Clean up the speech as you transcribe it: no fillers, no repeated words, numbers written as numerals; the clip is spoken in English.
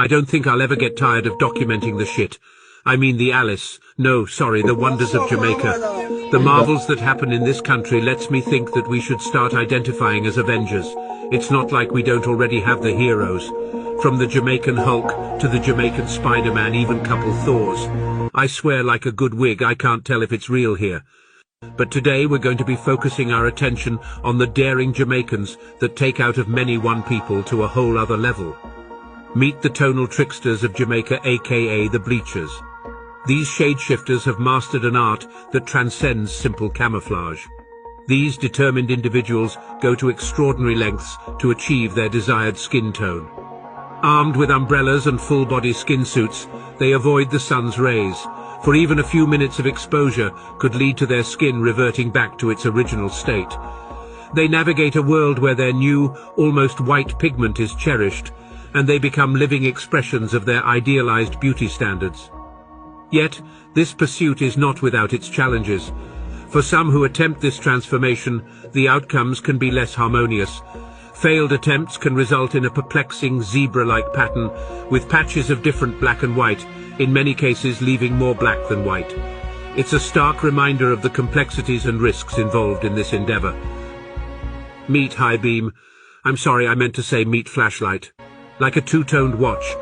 I don't think I'll ever get tired of documenting the shit. I mean the Alice. No, sorry, the wonders of Jamaica. The marvels that happen in this country lets me think that we should start identifying as Avengers. It's not like we don't already have the heroes. From the Jamaican Hulk to the Jamaican Spider-Man, even couple Thors. I swear like a good wig I can't tell if it's real here. But today we're going to be focusing our attention on the daring Jamaicans that take out of many one people to a whole other level. Meet the tonal tricksters of Jamaica, aka the Bleachers. These shade-shifters have mastered an art that transcends simple camouflage. These determined individuals go to extraordinary lengths to achieve their desired skin tone. Armed with umbrellas and full-body skin suits, they avoid the sun's rays, for even a few minutes of exposure could lead to their skin reverting back to its original state. They navigate a world where their new, almost white pigment is cherished, and they become living expressions of their idealized beauty standards. Yet, this pursuit is not without its challenges. For some who attempt this transformation, the outcomes can be less harmonious. Failed attempts can result in a perplexing zebra-like pattern, with patches of different black and white, in many cases leaving more black than white. It's a stark reminder of the complexities and risks involved in this endeavor. Meet High Beam. I'm sorry, I meant to say meet Flashlight. Like a two-toned watch,